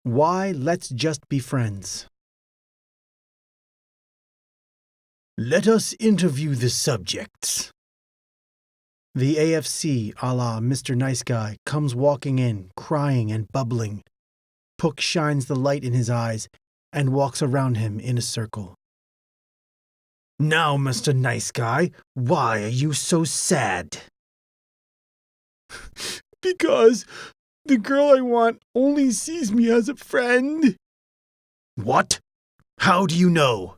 Why let's just be friends. Let us interview the subjects. The AFC, a la Mr. Nice Guy, comes walking in, crying and bubbling. Pook shines the light in his eyes and walks around him in a circle. Now, Mr. Nice Guy, why are you so sad? Because the girl I want only sees me as a friend. What? How do you know?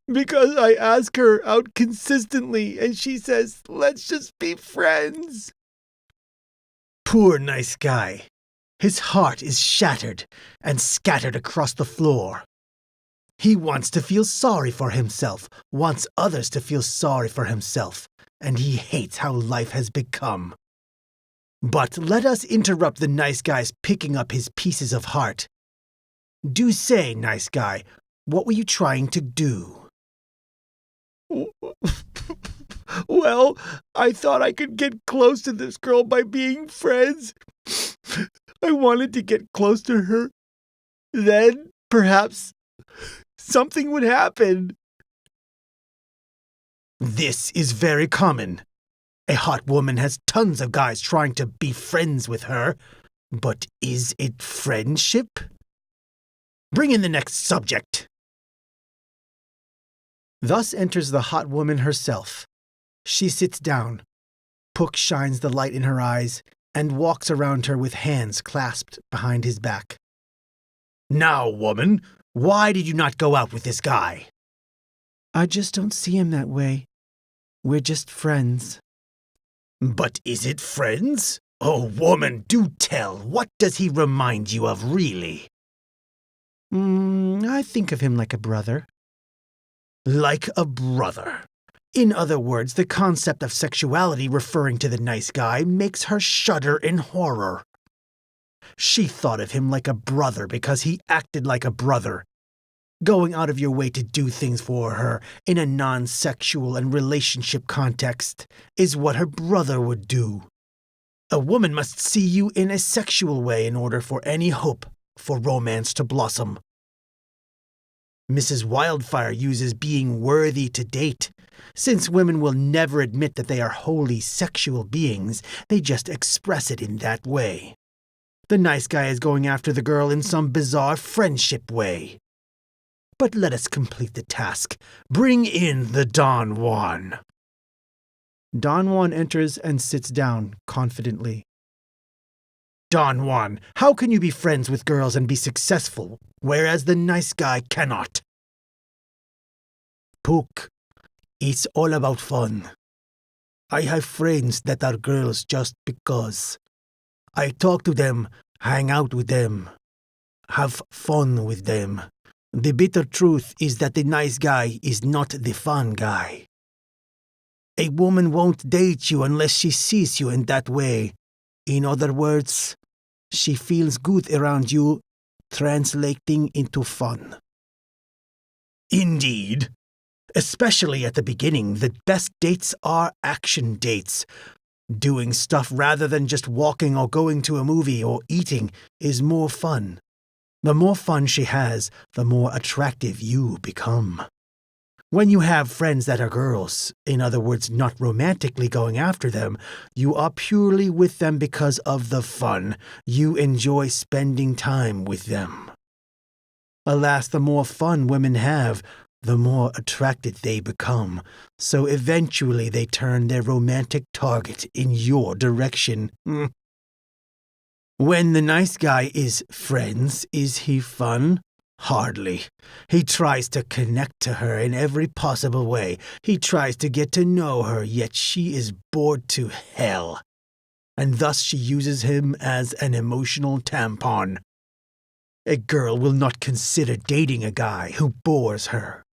Because I ask her out consistently and she says, let's just be friends. Poor Nice Guy. His heart is shattered and scattered across the floor. He wants to feel sorry for himself, wants others to feel sorry for himself, and he hates how life has become. But let us interrupt the Nice Guy's picking up his pieces of heart. Do say, Nice Guy, what were you trying to do? Well, I thought I could get close to this girl by being friends. I wanted to get close to her. Then, perhaps, something would happen. This is very common. A hot woman has tons of guys trying to be friends with her. But is it friendship? Bring in the next subject. Thus enters the hot woman herself. She sits down. Pook shines the light in her eyes and walks around her with hands clasped behind his back. Now, woman, why did you not go out with this guy? I just don't see him that way. We're just friends. But is it friends? Oh, woman, do tell. What does he remind you of, really? I think of him like a brother. Like a brother. In other words, the concept of sexuality referring to the Nice Guy makes her shudder in horror. She thought of him like a brother because he acted like a brother. Going out of your way to do things for her in a non-sexual and relationship context is what her brother would do. A woman must see you in a sexual way in order for any hope for romance to blossom. Mrs. Wildfire uses being worthy to date. Since women will never admit that they are wholly sexual beings, they just express it in that way. The Nice Guy is going after the girl in some bizarre friendship way. But let us complete the task. Bring in the Don Juan. Don Juan enters and sits down confidently. Don Juan, how can you be friends with girls and be successful, whereas the Nice Guy cannot? Pook, it's all about fun. I have friends that are girls just because. I talk to them, hang out with them, have fun with them. The bitter truth is that the Nice Guy is not the fun guy. A woman won't date you unless she sees you in that way. In other words, she feels good around you, translating into fun. Indeed. Especially at the beginning, the best dates are action dates. Doing stuff rather than just walking or going to a movie or eating is more fun. The more fun she has, the more attractive you become. When you have friends that are girls, in other words, not romantically going after them, you are purely with them because of the fun. You enjoy spending time with them. Alas, the more fun women have, the more attracted they become. So eventually they turn their romantic target in your direction. When the Nice Guy is friends, is he fun? Hardly. He tries to connect to her in every possible way. He tries to get to know her, yet she is bored to hell. And thus she uses him as an emotional tampon. A girl will not consider dating a guy who bores her.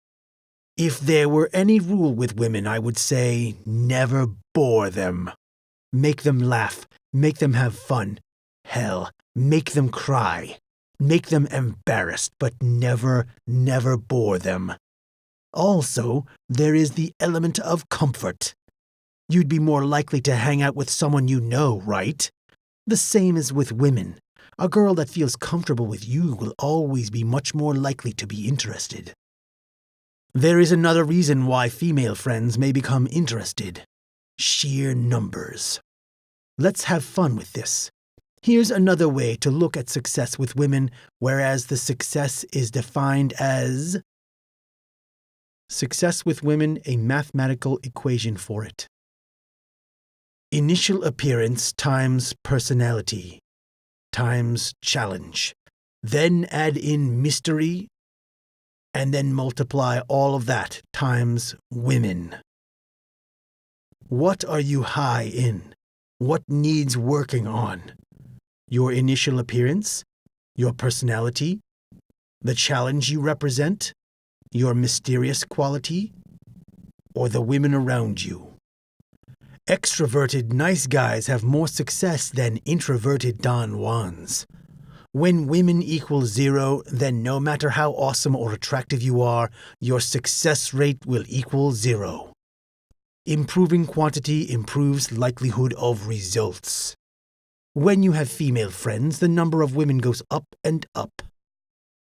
If there were any rule with women, I would say never bore them. Make them laugh, make them have fun. Hell, make them cry. Make them embarrassed, but never bore them. Also, there is the element of comfort. You'd be more likely to hang out with someone you know, right? The same as with women. A girl that feels comfortable with you will always be much more likely to be interested. There is another reason why female friends may become interested: sheer numbers. Let's have fun with this. Here's another way to look at success with women, whereas the success is defined as success with women, a mathematical equation for it. Initial appearance times personality times challenge. Then add in mystery, and then multiply all of that times women. What are you high in? What needs working on? Your initial appearance? Your personality? The challenge you represent? Your mysterious quality? Or the women around you? Extroverted nice guys have more success than introverted Don Juans. When women equal 0, then no matter how awesome or attractive you are, your success rate will equal 0. Improving quantity improves likelihood of results. When you have female friends, the number of women goes up and up.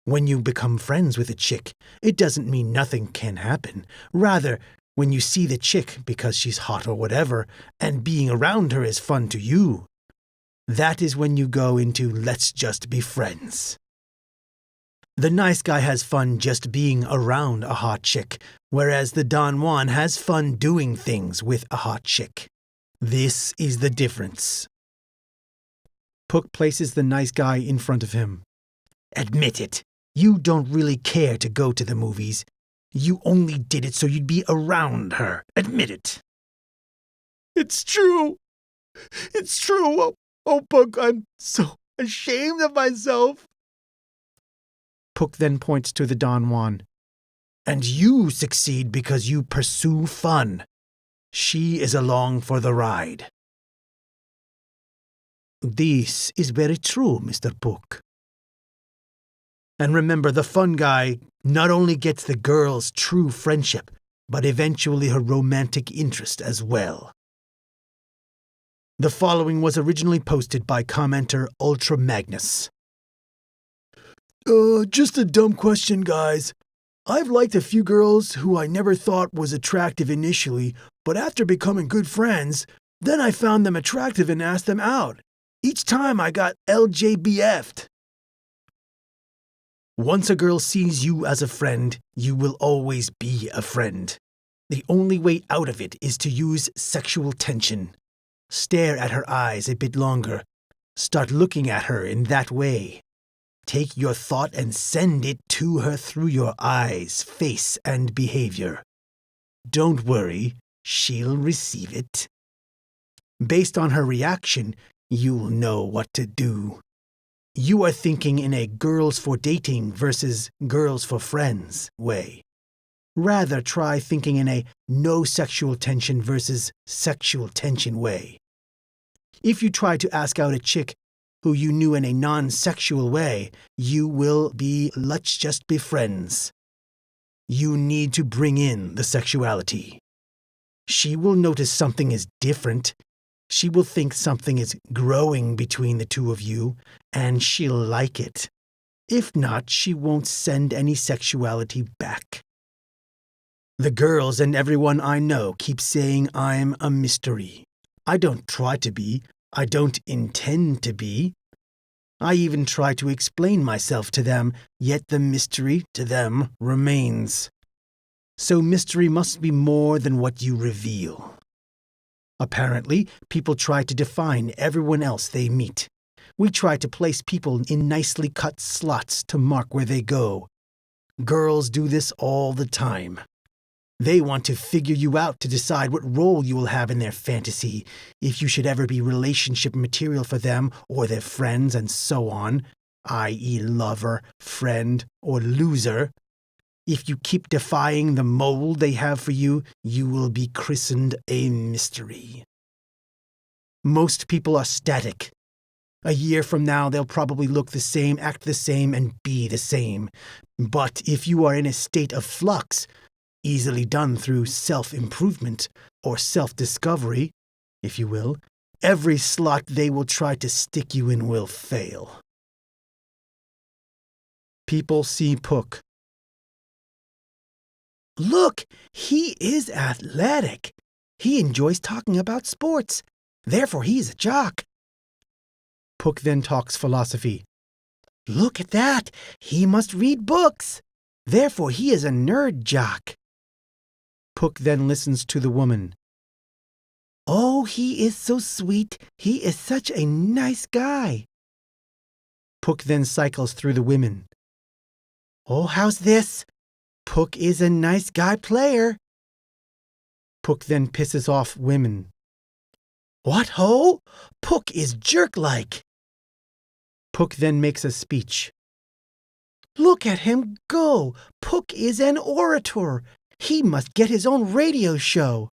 When you become friends with a chick, it doesn't mean nothing can happen. Rather, when you see the chick because she's hot or whatever, and being around her is fun to you, that is when you go into let's just be friends. The nice guy has fun just being around a hot chick, whereas the Don Juan has fun doing things with a hot chick. This is the difference. Pook places the nice guy in front of him. Admit it. You don't really care to go to the movies. You only did it so you'd be around her. Admit it. It's true. It's true. Oh, Pook, I'm so ashamed of myself. Pook then points to the Don Juan. And you succeed because you pursue fun. She is along for the ride. This is very true, Mr. Pook. And remember, the fun guy not only gets the girl's true friendship, but eventually her romantic interest as well. The following was originally posted by commenter Ultra Magnus. Just a dumb question, guys. I've liked a few girls who I never thought was attractive initially, but after becoming good friends, then I found them attractive and asked them out. Each time I got LJBF'd. Once a girl sees you as a friend, you will always be a friend. The only way out of it is to use sexual tension. Stare at her eyes a bit longer. Start looking at her in that way. Take your thought and send it to her through your eyes, face, and behavior. Don't worry, she'll receive it. Based on her reaction, you'll know what to do. You are thinking in a girls for dating versus girls for friends way. Rather, try thinking in a no sexual tension versus sexual tension way. If you try to ask out a chick who you knew in a non-sexual way, you will be let's just be friends. You need to bring in the sexuality. She will notice something is different. She will think something is growing between the two of you, and she'll like it. If not, she won't send any sexuality back. The girls and everyone I know keep saying I'm a mystery. I don't try to be. I don't intend to be. I even try to explain myself to them, yet the mystery to them remains. So mystery must be more than what you reveal. Apparently, people try to define everyone else they meet. We try to place people in nicely cut slots to mark where they go. Girls do this all the time. They want to figure you out to decide what role you will have in their fantasy, if you should ever be relationship material for them or their friends and so on, i.e. lover, friend, or loser. If you keep defying the mold they have for you, you will be christened a mystery. Most people are static. A year from now, they'll probably look the same, act the same, and be the same. But if you are in a state of flux, easily done through self-improvement or self-discovery, if you will, every slot they will try to stick you in will fail. People see Pook. Look, he is athletic. He enjoys talking about sports. Therefore, he is a jock. Pook then talks philosophy. Look at that. He must read books. Therefore, he is a nerd jock. Pook then listens to the woman. Oh, he is so sweet. He is such a nice guy. Pook then cycles through the women. Oh, how's this? Pook is a nice guy player. Pook then pisses off women. What ho? Pook is jerk-like. Pook then makes a speech. Look at him go. Pook is an orator. He must get his own radio show.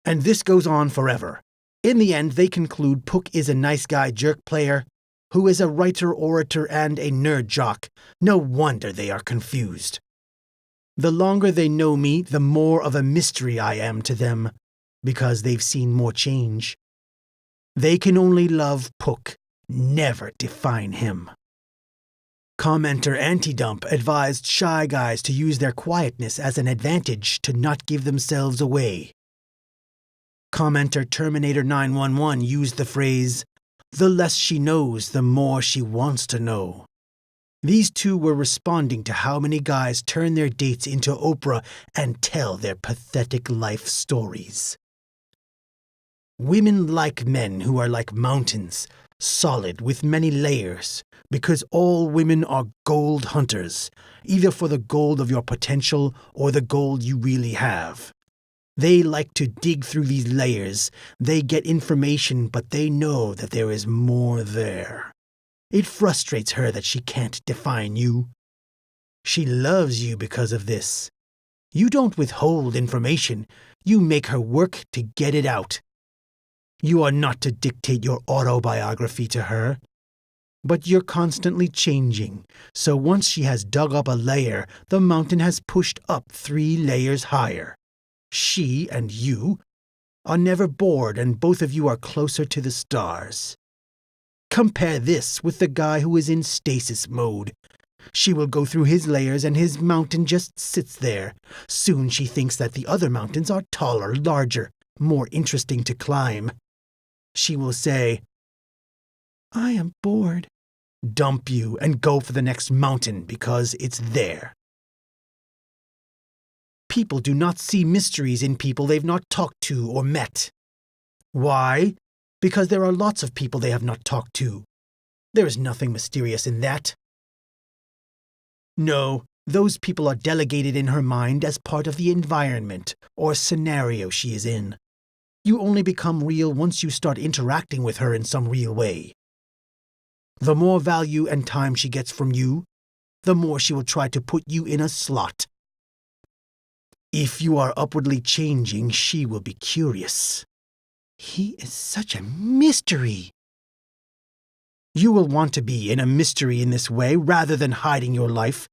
And this goes on forever. In the end, they conclude Pook is a nice guy jerk player, who is a writer, orator, and a nerd jock. No wonder they are confused. The longer they know me, the more of a mystery I am to them, because they've seen more change. They can only love Pook, never define him. Commenter Antidump advised shy guys to use their quietness as an advantage to not give themselves away. Commenter Terminator 911 used the phrase, "The less she knows, the more she wants to know." These two were responding to how many guys turn their dates into Oprah and tell their pathetic life stories. Women like men who are like mountains, solid with many layers, because all women are gold hunters, either for the gold of your potential or the gold you really have. They like to dig through these layers. They get information, but they know that there is more there. It frustrates her that she can't define you. She loves you because of this. You don't withhold information. You make her work to get it out. You are not to dictate your autobiography to her. But you're constantly changing, so once she has dug up a layer, the mountain has pushed up 3 layers higher. She and you are never bored, and both of you are closer to the stars. Compare this with the guy who is in stasis mode. She will go through his layers and his mountain just sits there. Soon she thinks that the other mountains are taller, larger, more interesting to climb. She will say, "I am bored," dump you, and go for the next mountain because it's there. People do not see mysteries in people they've not talked to or met. Why? Because there are lots of people they have not talked to. There is nothing mysterious in that. No, those people are delegated in her mind as part of the environment or scenario she is in. You only become real once you start interacting with her in some real way. The more value and time she gets from you, the more she will try to put you in a slot. If you are upwardly changing, she will be curious. He is such a mystery. You will want to be in a mystery in this way rather than hiding your life.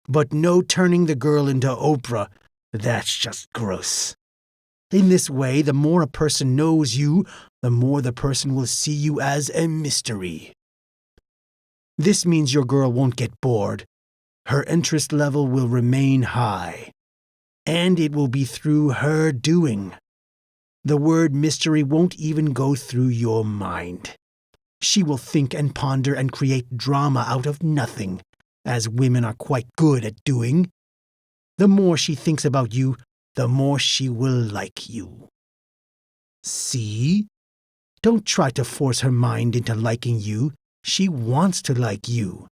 But no turning the girl into Oprah. That's just gross. In this way, the more a person knows you, the more the person will see you as a mystery. This means your girl won't get bored. Her interest level will remain high. And it will be through her doing. The word mystery won't even go through your mind. She will think and ponder and create drama out of nothing, as women are quite good at doing. The more she thinks about you, the more she will like you. See? Don't try to force her mind into liking you. She wants to like you.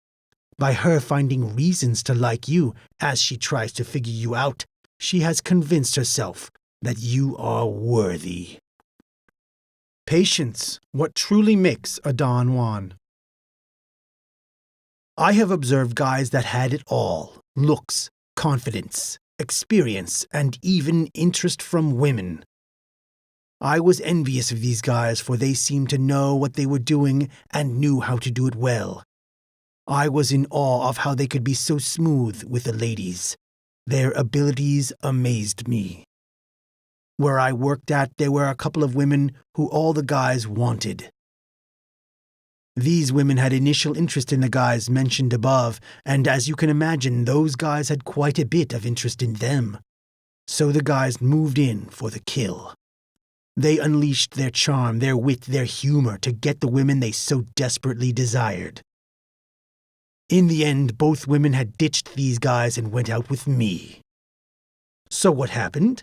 By her finding reasons to like you as she tries to figure you out, she has convinced herself that you are worthy. Patience, what truly makes a Don Juan. I have observed guys that had it all: looks, confidence, experience, and even interest from women. I was envious of these guys, for they seemed to know what they were doing and knew how to do it well. I was in awe of how they could be so smooth with the ladies. Their abilities amazed me. Where I worked at, there were a couple of women who all the guys wanted. These women had initial interest in the guys mentioned above, and as you can imagine, those guys had quite a bit of interest in them. So the guys moved in for the kill. They unleashed their charm, their wit, their humor to get the women they so desperately desired. In the end, both women had ditched these guys and went out with me. So what happened?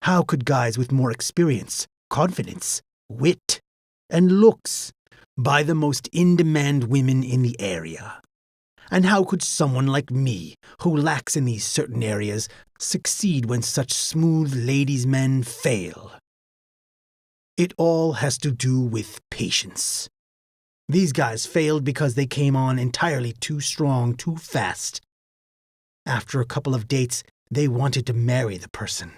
How could guys with more experience, confidence, wit, and looks buy the most in-demand women in the area? And how could someone like me, who lacks in these certain areas, succeed when such smooth ladies' men fail? It all has to do with patience. These guys failed because they came on entirely too strong, too fast. After a couple of dates, they wanted to marry the person.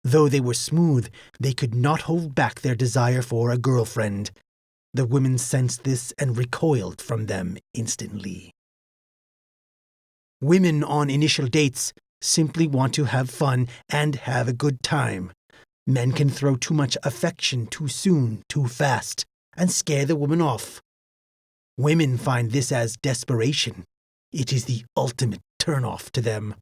Though they were smooth, they could not hold back their desire for a girlfriend. The women sensed this and recoiled from them instantly. Women on initial dates simply want to have fun and have a good time. Men can throw too much affection too soon, too fast, and scare the woman off. Women find this as desperation. It is the ultimate turn-off to them.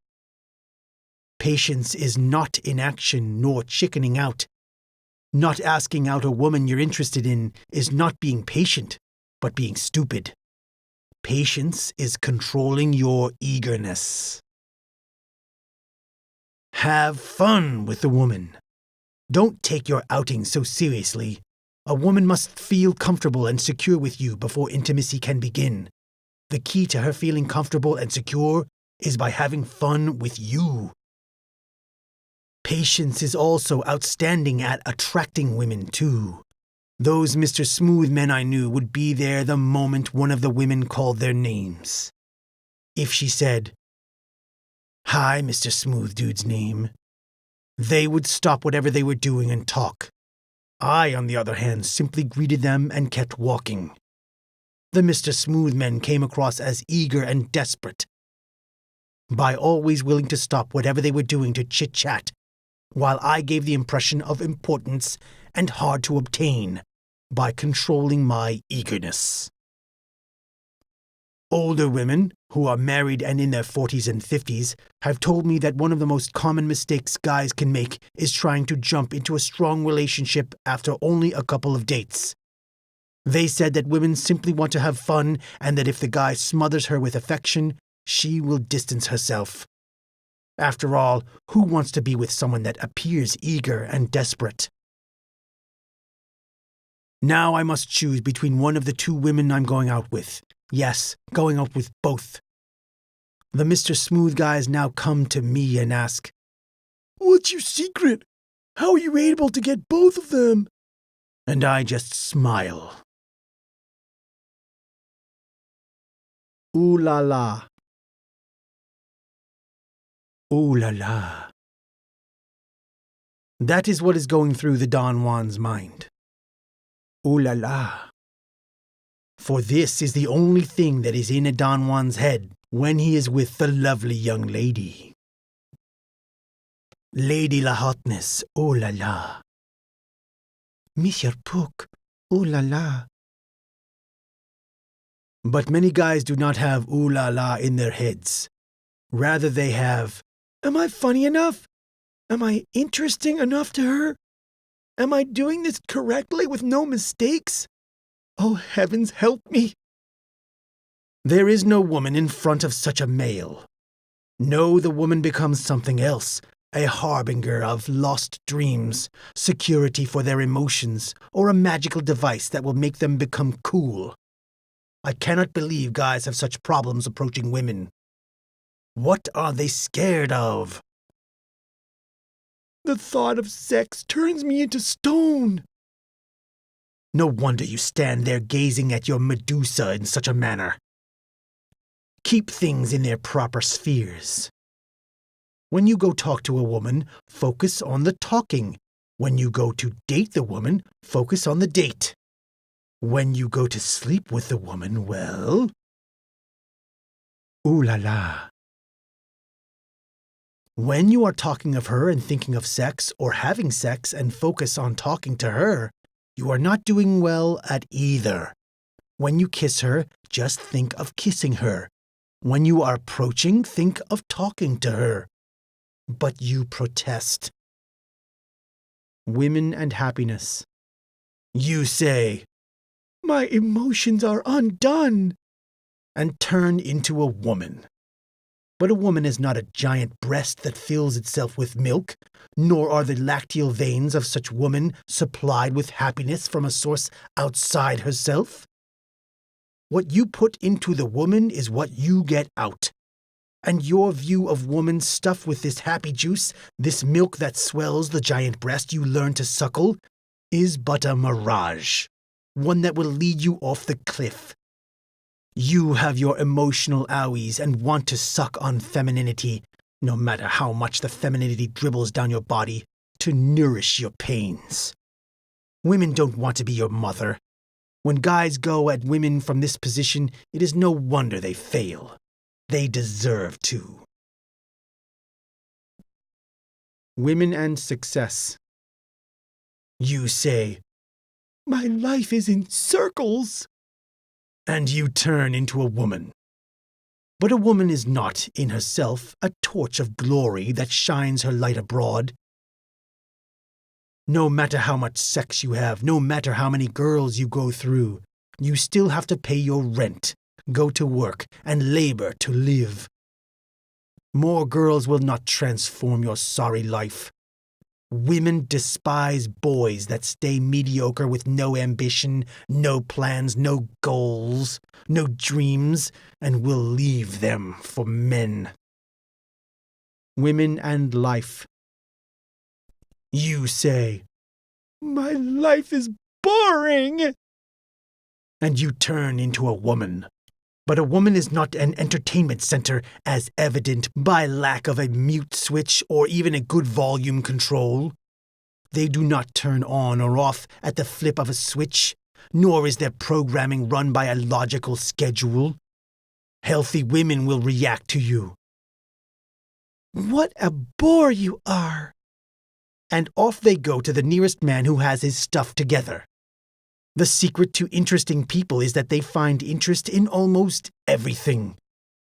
Patience is not inaction nor chickening out. Not asking out a woman you're interested in is not being patient, but being stupid. Patience is controlling your eagerness. Have fun with the woman. Don't take your outing so seriously. A woman must feel comfortable and secure with you before intimacy can begin. The key to her feeling comfortable and secure is by having fun with you. Patience is also outstanding at attracting women, too. Those Mr. Smooth men I knew would be there the moment one of the women called their names. If she said, "Hi, Mr. Smooth Dude's name," they would stop whatever they were doing and talk. I, on the other hand, simply greeted them and kept walking. The Mr. Smooth men came across as eager and desperate. By always willing to stop whatever they were doing to chit-chat, while I gave the impression of importance and hard to obtain by controlling my eagerness. Older women, who are married and in their 40s and 50s, have told me that one of the most common mistakes guys can make is trying to jump into a strong relationship after only a couple of dates. They said that women simply want to have fun and that if the guy smothers her with affection, she will distance herself. After all, who wants to be with someone that appears eager and desperate? Now I must choose between one of the two women I'm going out with. Yes, going out with both. The Mr. Smooth guys now come to me and ask, "What's your secret? How are you able to get both of them?" And I just smile. Ooh la la. Ooh la la. That is what is going through the Don Juan's mind. Ooh la la. For this is the only thing that is in a Don Juan's head when he is with the lovely young lady. Lady La Hotness, ooh la la. Monsieur Pook, ooh la la. But many guys do not have ooh la la in their heads. Rather they have, "Am I funny enough? Am I interesting enough to her? Am I doing this correctly with no mistakes? Oh, heavens help me!" There is no woman in front of such a male. No, the woman becomes something else, a harbinger of lost dreams, security for their emotions, or a magical device that will make them become cool. I cannot believe guys have such problems approaching women. What are they scared of? The thought of sex turns me into stone. No wonder you stand there gazing at your Medusa in such a manner. Keep things in their proper spheres. When you go talk to a woman, focus on the talking. When you go to date the woman, focus on the date. When you go to sleep with the woman, well... Ooh la la. When you are talking of her and thinking of sex, or having sex and focus on talking to her, you are not doing well at either. When you kiss her, just think of kissing her. When you are approaching, think of talking to her. But you protest. Women and happiness. You say, My emotions are undone, and turn into a woman. But a woman is not a giant breast that fills itself with milk, nor are the lacteal veins of such woman supplied with happiness from a source outside herself. What you put into the woman is what you get out. And your view of woman stuffed with this happy juice, this milk that swells the giant breast you learn to suckle, is but a mirage, one that will lead you off the cliff. You have your emotional owies and want to suck on femininity, no matter how much the femininity dribbles down your body, to nourish your pains. Women don't want to be your mother. When guys go at women from this position, it is no wonder they fail. They deserve to. Women and success. You say, My life is in circles, and you turn into a woman. But a woman is not, in herself, a torch of glory that shines her light abroad. No matter how much sex you have, no matter how many girls you go through, you still have to pay your rent, go to work, and labor to live. More girls will not transform your sorry life. Women despise boys that stay mediocre with no ambition, no plans, no goals, no dreams, and will leave them for men. Women and life. You say, My life is boring, and you turn into a woman. But a woman is not an entertainment center, as evident by lack of a mute switch or even a good volume control. They do not turn on or off at the flip of a switch, nor is their programming run by a logical schedule. Healthy women will react to you. What a bore you are! And off they go to the nearest man who has his stuff together. The secret to interesting people is that they find interest in almost everything.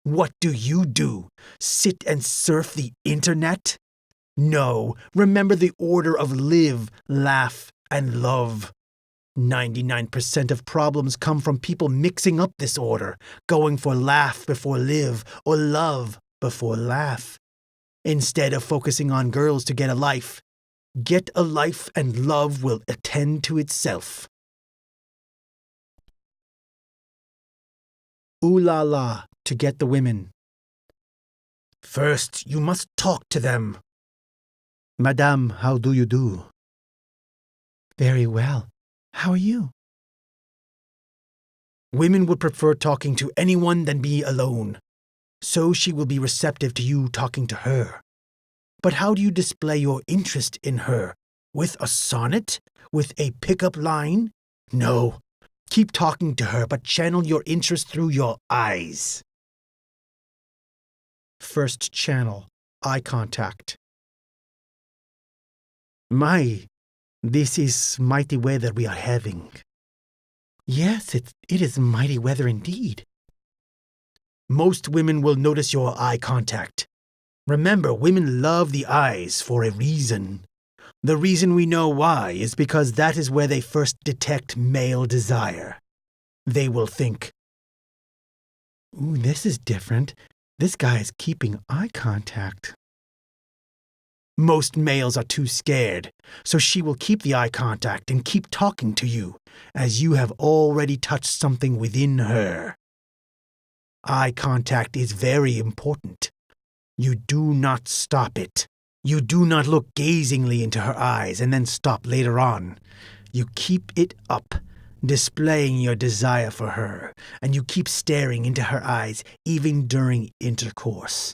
What do? Sit and surf the internet? No, remember the order of live, laugh, and love. 99% of problems come from people mixing up this order, going for laugh before live, or love before laugh. Instead of focusing on girls to get a life and love will attend to itself. Ooh la la, to get the women. First, you must talk to them. Madame, how do you do? Very well. How are you? Women would prefer talking to anyone than be alone, so she will be receptive to you talking to her. But how do you display your interest in her? With a sonnet? With a pickup line? No. Keep talking to her, but channel your interest through your eyes. First channel, eye contact. My, this is mighty weather we are having. Yes, it is mighty weather indeed. Most women will notice your eye contact. Remember, women love the eyes for a reason. The reason we know why is because that is where they first detect male desire. They will think, Ooh, this is different. This guy is keeping eye contact. Most males are too scared, so she will keep the eye contact and keep talking to you, as you have already touched something within her. Eye contact is very important. You do not stop it. You do not look gazingly into her eyes and then stop later on. You keep it up, displaying your desire for her, and you keep staring into her eyes even during intercourse.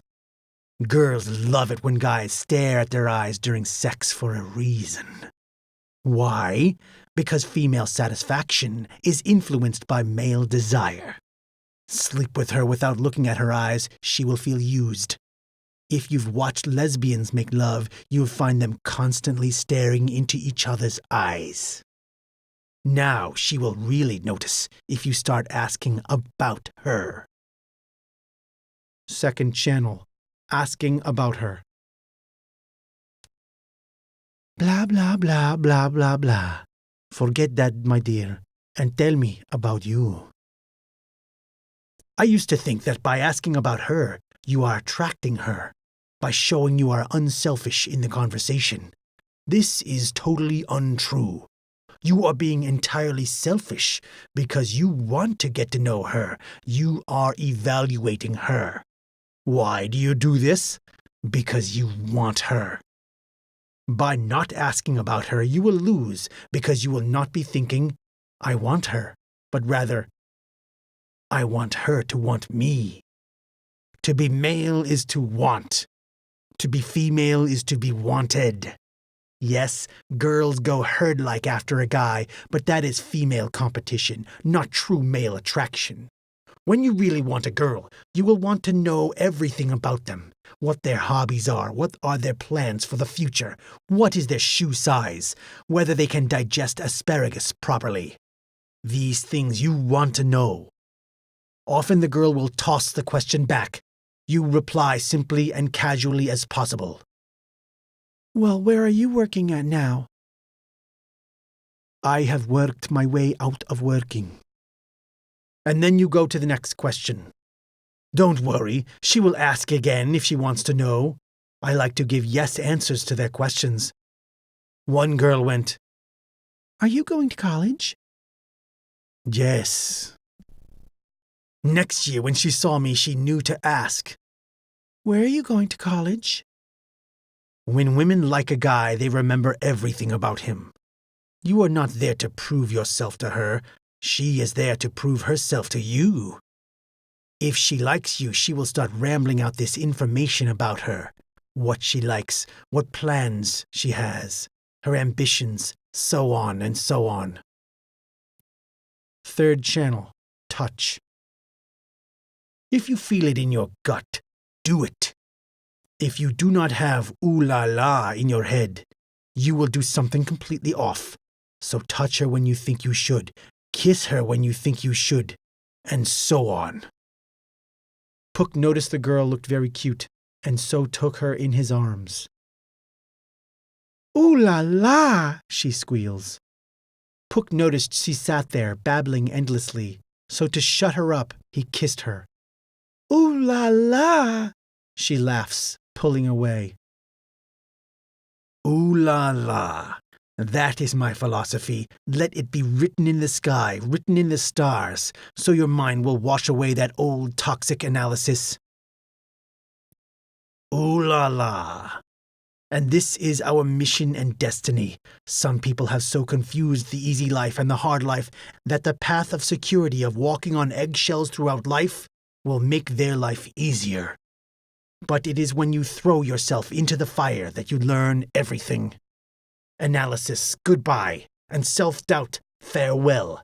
Girls love it when guys stare at their eyes during sex for a reason. Why? Because female satisfaction is influenced by male desire. Sleep with her without looking at her eyes, she will feel used. If you've watched lesbians make love, you'll find them constantly staring into each other's eyes. Now she will really notice if you start asking about her. Second channel, asking about her. Blah, blah, blah, blah, blah, blah. Forget that, my dear, and tell me about you. I used to think that by asking about her, you are attracting her, by showing you are unselfish in the conversation. This is totally untrue. You are being entirely selfish because you want to get to know her. You are evaluating her. Why do you do this? Because you want her. By not asking about her, you will lose because you will not be thinking, I want her, but rather, I want her to want me. To be male is to want. To be female is to be wanted. Yes, girls go herd-like after a guy, but that is female competition, not true male attraction. When you really want a girl, you will want to know everything about them. What their hobbies are, what are their plans for the future, what is their shoe size, whether they can digest asparagus properly. These things you want to know. Often the girl will toss the question back. You reply simply and casually as possible. Well, where are you working at now? I have worked my way out of working. And then you go to the next question. Don't worry, she will ask again if she wants to know. I like to give yes answers to their questions. One girl went, Are you going to college? Yes. Next year when she saw me, she knew to ask. Where are you going to college? When women like a guy, they remember everything about him. You are not there to prove yourself to her. She is there to prove herself to you. If she likes you, she will start rambling out this information about her. What she likes, what plans she has, her ambitions, so on and so on. Third channel, touch. If you feel it in your gut, do it. If you do not have ooh la la in your head, you will do something completely off. So touch her when you think you should, kiss her when you think you should, and so on. Pook noticed the girl looked very cute, and so took her in his arms. Ooh la la, she squeals. Pook noticed she sat there, babbling endlessly, so to shut her up, he kissed her. Ooh la la, she laughs, pulling away. Ooh la la. That is my philosophy. Let it be written in the sky, written in the stars, so your mind will wash away that old toxic analysis. Ooh la la. And this is our mission and destiny. Some people have so confused the easy life and the hard life that the path of security of walking on eggshells throughout life will make their life easier. But it is when you throw yourself into the fire that you learn everything. Analysis, goodbye, and self-doubt, farewell.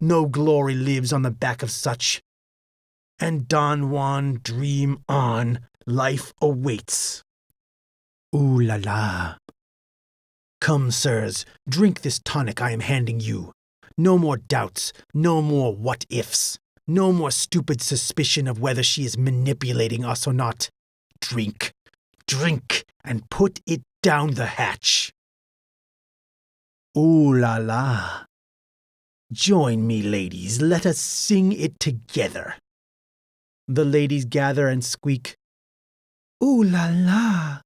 No glory lives on the back of such. And Don Juan, dream on, life awaits. Ooh la la. Come, sirs, drink this tonic I am handing you. No more doubts, no more what-ifs, no more stupid suspicion of whether she is manipulating us or not. Drink, drink, and put it down the hatch. Ooh la la. Join me, ladies. Let us sing it together. The ladies gather and squeak. Ooh la la.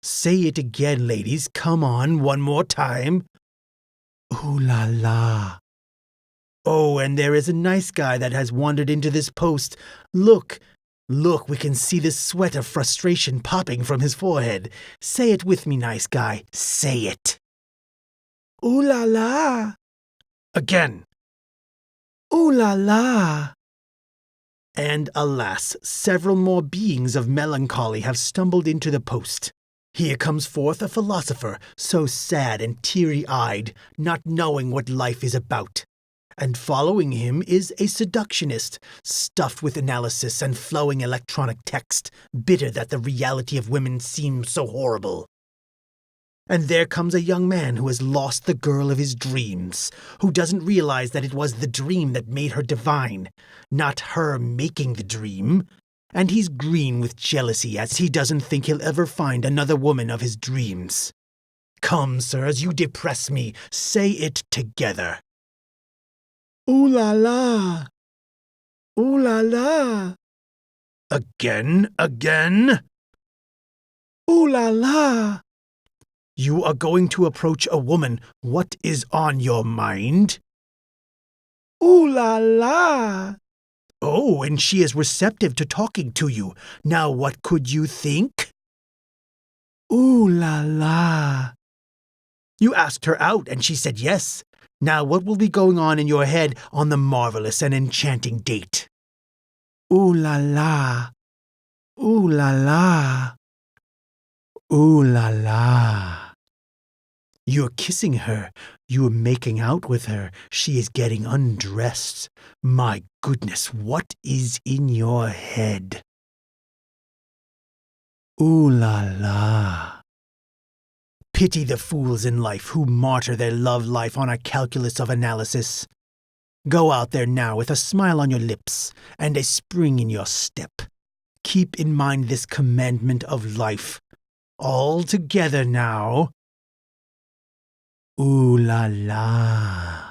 Say it again, ladies. Come on, one more time. Ooh la la. Oh, and there is a nice guy that has wandered into this post. Look, look, we can see the sweat of frustration popping from his forehead. Say it with me, nice guy. Say it. Ooh la la. Again. Ooh la la. And alas, several more beings of melancholy have stumbled into the post. Here comes forth a philosopher, so sad and teary-eyed, not knowing what life is about. And following him is a seductionist, stuffed with analysis and flowing electronic text, bitter that the reality of women seems so horrible. And there comes a young man who has lost the girl of his dreams, who doesn't realize that it was the dream that made her divine, not her making the dream. And he's green with jealousy as he doesn't think he'll ever find another woman of his dreams. Come, sirs, you depress me. Say it together. Ooh la la. Ooh la la. Again? Ooh la la. You are going to approach a woman. What is on your mind? Ooh la la. Oh, and she is receptive to talking to you. Now what could you think? Ooh la la. You asked her out and she said yes. Now what will be going on in your head on the marvelous and enchanting date? Ooh la la. Ooh la la. Ooh la la. You're kissing her. You're making out with her. She is getting undressed. My goodness, what is in your head? Ooh la la. Pity the fools in life who martyr their love life on a calculus of analysis. Go out there now with a smile on your lips and a spring in your step. Keep in mind this commandment of life. All together now. Ooh la la.